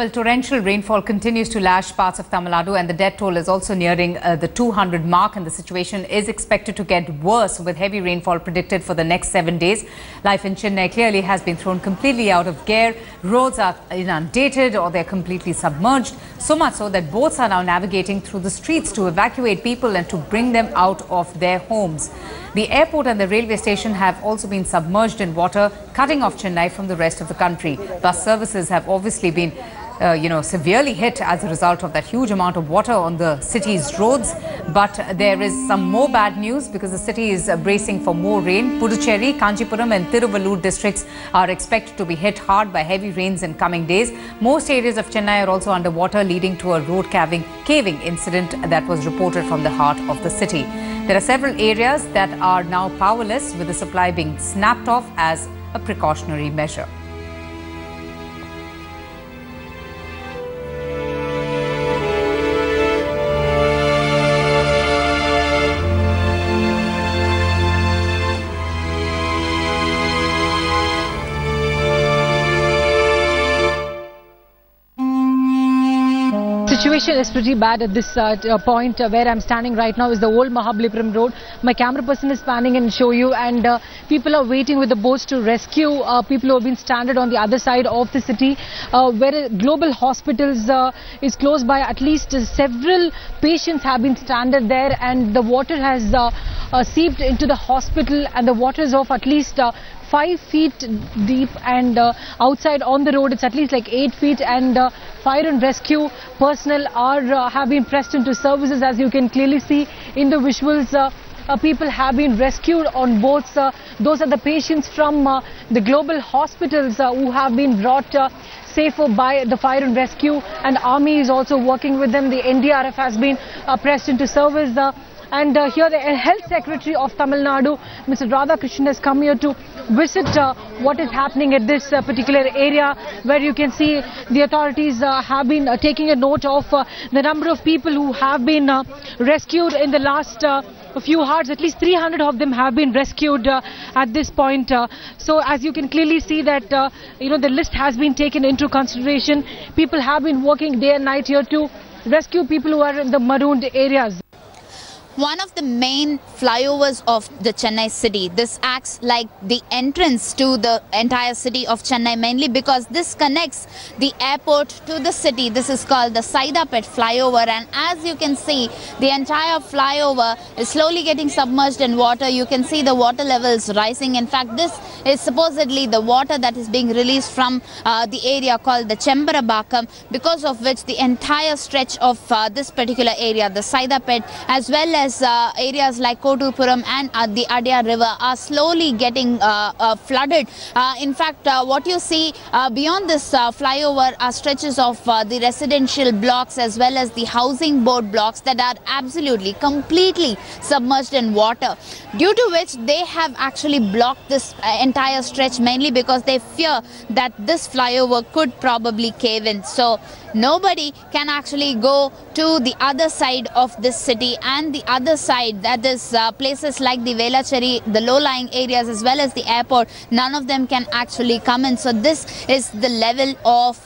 Well, torrential rainfall continues to lash parts of Tamil Nadu, and the death toll is also nearing the 200 mark, and the situation is expected to get worse with heavy rainfall predicted for the next 7 days. Life in Chennai clearly has been thrown completely out of gear. Roads are inundated or they're completely submerged, so much so that boats are now navigating through the streets to evacuate people and to bring them out of their homes. The airport and the railway station have also been submerged in water, cutting off Chennai from the rest of the country. Bus services have obviously been severely hit as a result of that huge amount of water on the city's roads. But there is some more bad news because the city is bracing for more rain. Puducherry, Kanchipuram and Tiruvallur districts are expected to be hit hard by heavy rains in coming days. Most areas of Chennai are also underwater, leading to a road caving incident that was reported from the heart of the city. There are several areas that are now powerless, with the supply being snapped off as a precautionary measure. Situation is pretty bad at this point where I'm standing right now is the old Mahabalipuram road. My camera person is panning and show you, and people are waiting with the boats to rescue people who have been stranded on the other side of the city, where Global Hospitals is close by. At least several patients have been stranded there, and the water has seeped into the hospital, and the water is of at least 5 feet deep, and outside on the road it's at least like 8 feet, and fire and rescue personnel have been pressed into services. As you can clearly see in the visuals, people have been rescued on boats. Those are the patients from the Global Hospitals who have been brought safer by the fire and rescue, and army is also working with them. The NDRF has been pressed into service. And here the Health Secretary of Tamil Nadu, Mr. Radhakrishnan, has come here to visit what is happening at this particular area, where you can see the authorities have been taking a note of the number of people who have been rescued in the last few hours. At least 300 of them have been rescued at this point. So as you can clearly see that the list has been taken into consideration. People have been working day and night here to rescue people who are in the marooned areas. One of the main flyovers of the Chennai city. This acts like the entrance to the entire city of Chennai, mainly because this connects the airport to the city. This is called the Saidapet flyover, and as you can see, the entire flyover is slowly getting submerged in water. You can see the water levels rising. In fact, this is supposedly the water that is being released from the area called the Chembarabakam, because of which the entire stretch of this particular area, the Saidapet, as well as areas like Kodurpuram and the Adyar River, are slowly getting flooded. In fact, what you see beyond this flyover are stretches of the residential blocks as well as the housing board blocks that are absolutely, completely submerged in water, due to which they have actually blocked this entire stretch, mainly because they fear that this flyover could probably cave in. So nobody can actually go to the other side of this city, and the other side, that is places like the Velacheri, the low-lying areas as well as the airport, none of them can actually come in. So this is the level of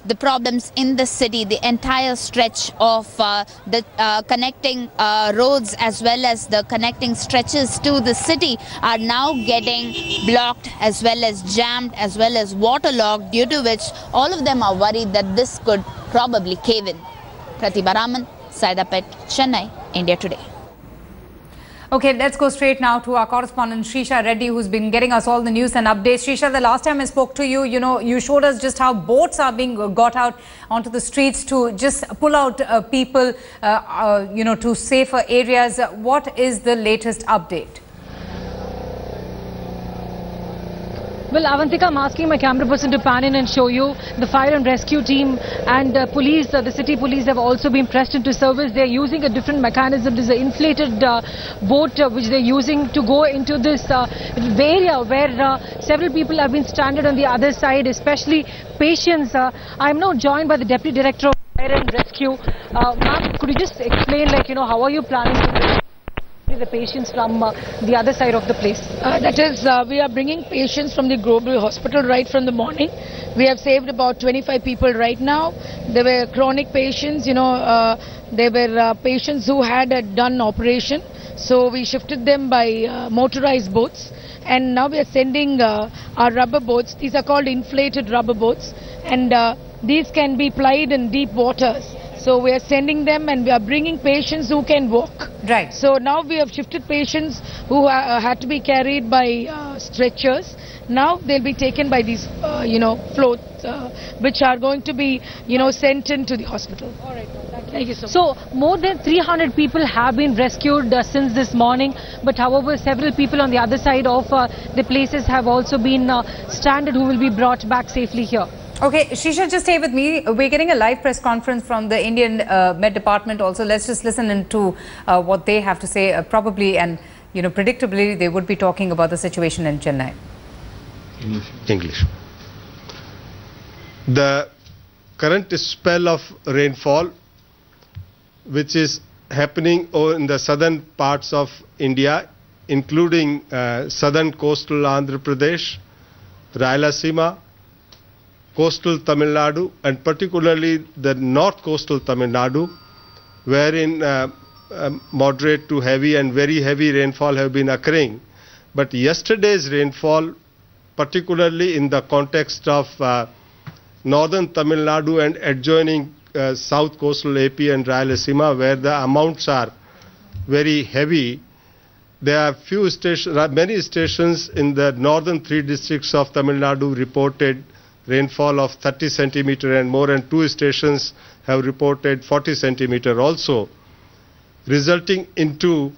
the problems in the city. The entire stretch of the connecting roads as well as the connecting stretches to the city are now getting blocked as well as jammed as well as waterlogged, due to which all of them are worried that this could probably cave in. Pratibha Raman, Saidapet, Chennai, India Today. Okay, let's go straight now to our correspondent Shrisha Reddy, who's been getting us all the news and updates. Shrisha, the last time I spoke to you, you showed us just how boats are being got out onto the streets to just pull out people, to safer areas. What is the latest update? Well, Avantika, I'm asking my camera person to pan in and show you the fire and rescue team and police. The city police have also been pressed into service. They're using a different mechanism. This is an inflated boat which they're using to go into this area where several people have been stranded on the other side, especially patients. I'm now joined by the Deputy Director of Fire and Rescue. Ma'am, could you just explain, how are you planning to the patients from the other side of the place? That is, we are bringing patients from the global hospital right from the morning. We have saved about 25 people right now. They were chronic patients, they were patients who had done operation. So we shifted them by motorized boats. And now we are sending our rubber boats. These are called inflated rubber boats. And these can be plied in deep waters. So we are sending them and we are bringing patients who can walk. Right. So now we have shifted patients who had to be carried by stretchers. Now they'll be taken by these, floats, which are going to be, sent into the hospital. All right. Thank you so much. So more than 300 people have been rescued since this morning. But however, several people on the other side of the places have also been stranded who will be brought back safely here. Okay, Shisha, just stay with me. We're getting a live press conference from the Indian Met Department also. Let's just listen into what they have to say. Probably and, predictably, they would be talking about the situation in Chennai. English. The current spell of rainfall, which is happening in the southern parts of India, including southern coastal Andhra Pradesh, Rayalaseema, coastal Tamil Nadu, and particularly the north coastal Tamil Nadu, wherein moderate to heavy and very heavy rainfall have been occurring. But yesterday's rainfall, particularly in the context of northern Tamil Nadu and adjoining south coastal AP and Rayalaseema, where the amounts are very heavy, there are many stations in the northern 3 districts of Tamil Nadu reported rainfall of 30 centimeter and more, and 2 stations have reported 40 centimeter also, resulting into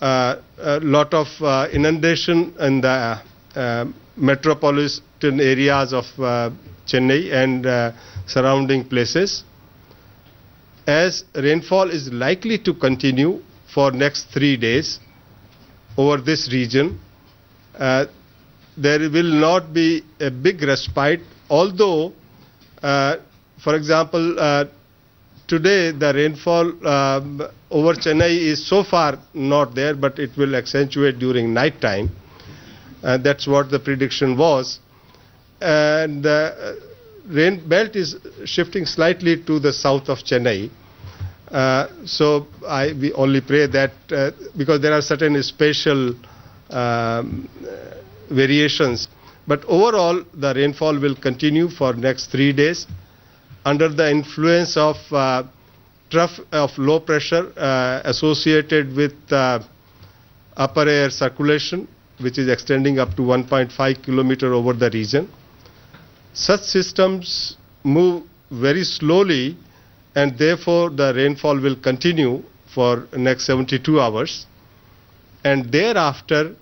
a lot of inundation in the metropolitan areas of Chennai and surrounding places. As rainfall is likely to continue for next 3 days over this region, there will not be a big respite, although, for example, today the rainfall over Chennai is so far not there, but it will accentuate during night time. That's what the prediction was. And the rain belt is shifting slightly to the south of Chennai. So we only pray that, because there are certain spatial variations, but overall the rainfall will continue for next 3 days under the influence of trough of low pressure associated with upper air circulation, which is extending up to 1.5 kilometer over the region. Such systems move very slowly, and therefore the rainfall will continue for next 72 hours, and thereafter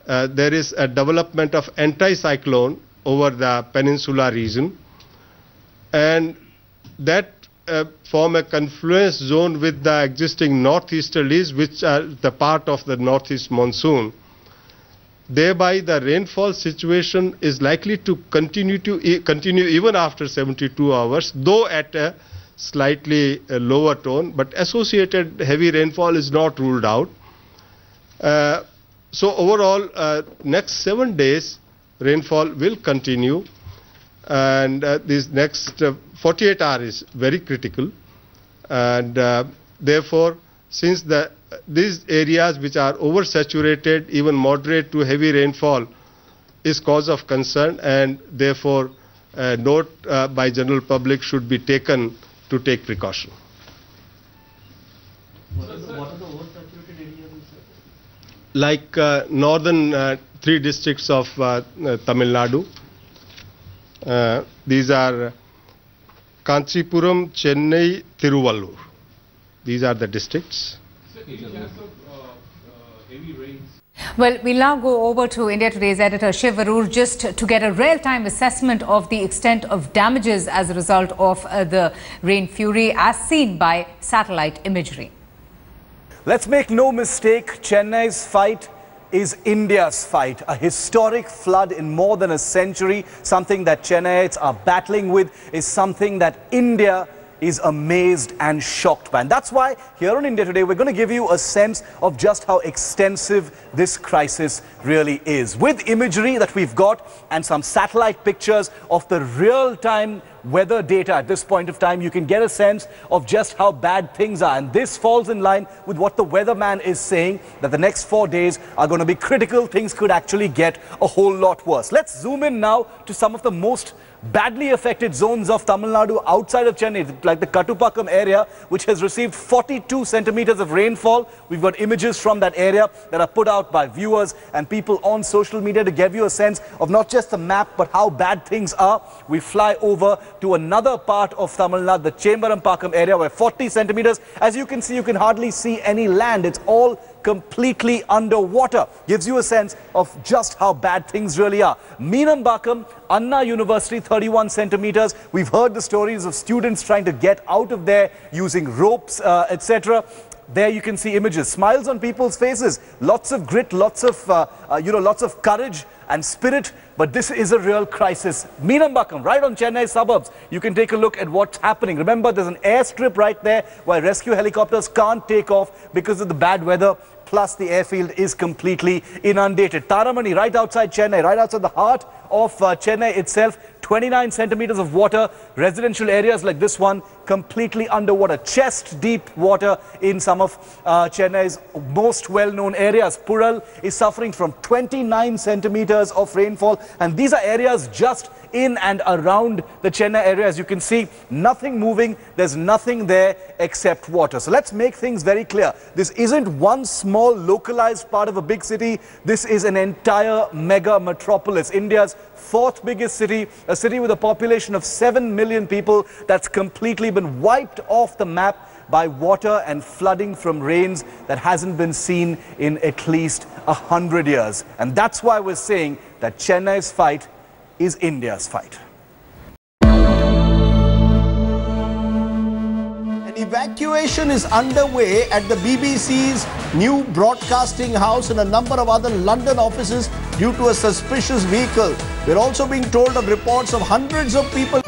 there is a development of anticyclone over the peninsula region, and that form a confluence zone with the existing northeasterlies, which are the part of the northeast monsoon. Thereby the rainfall situation is likely to continue even after 72 hours, though at a slightly lower tone, but associated heavy rainfall is not ruled out. So overall, next 7 days rainfall will continue, and this next 48 hours is very critical, and therefore, since these areas which are oversaturated, even moderate to heavy rainfall is cause of concern, and therefore note by general public should be taken to take precaution. What are the oversaturated areas? Like northern 3 districts of Tamil Nadu. These are Kanchipuram, Chennai, Tiruvallur. These are the districts. Heavy rains. Well, we'll now go over to India Today's editor Shiv Arur just to get a real-time assessment of the extent of damages as a result of the rain fury as seen by satellite imagery. Let's make no mistake, Chennai's fight is India's fight. A historic flood in more than a century, something that Chennaites are battling with, is something that India is amazed and shocked by. And that's why here on India Today, we're going to give you a sense of just how extensive this crisis really is. With imagery that we've got and some satellite pictures of the real-time weather data at this point of time, you can get a sense of just how bad things are. And this falls in line with what the weatherman is saying, that the next 4 days are going to be critical. Things could actually get a whole lot worse. Let's zoom in now to some of the most badly affected zones of Tamil Nadu outside of Chennai, like the Kattupakam area, which has received 42 centimeters of rainfall. We've got images from that area that are put out by viewers and people on social media to give you a sense of not just the map, but how bad things are. We fly over to another part of Tamil Nadu, the Chembarampakam area, where 40 centimeters. As you can see, you can hardly see any land. It's all completely underwater. Gives you a sense of just how bad things really are. Meenambakam, Anna University, 31 centimeters. We've heard the stories of students trying to get out of there using ropes, etc. There you can see images, smiles on people's faces, lots of grit, lots of lots of courage and spirit. But this is a real crisis. Meenambakam, right on Chennai suburbs. You can take a look at what's happening. Remember, there's an airstrip right there where rescue helicopters can't take off because of the bad weather. Plus, the airfield is completely inundated. Taramani, right outside Chennai, right outside the heart of Chennai itself, 29 centimeters of water. Residential areas like this one, completely underwater. Chest deep water in some of Chennai's most well-known areas. Pural is suffering from 29 centimeters of rainfall. And these are areas just in and around the Chennai area. As you can see, nothing moving. There's nothing there except water. So let's make things very clear. This isn't one small localized part of a big city. This is an entire mega metropolis. India's fourth biggest city, a city with a population of 7 million people that's completely been wiped off the map by water and flooding from rains that hasn't been seen in at least 100 years. And that's why we're saying that Chennai's fight is India's fight. An evacuation is underway at the BBC's new broadcasting house and a number of other London offices due to a suspicious vehicle. We're also being told of reports of hundreds of people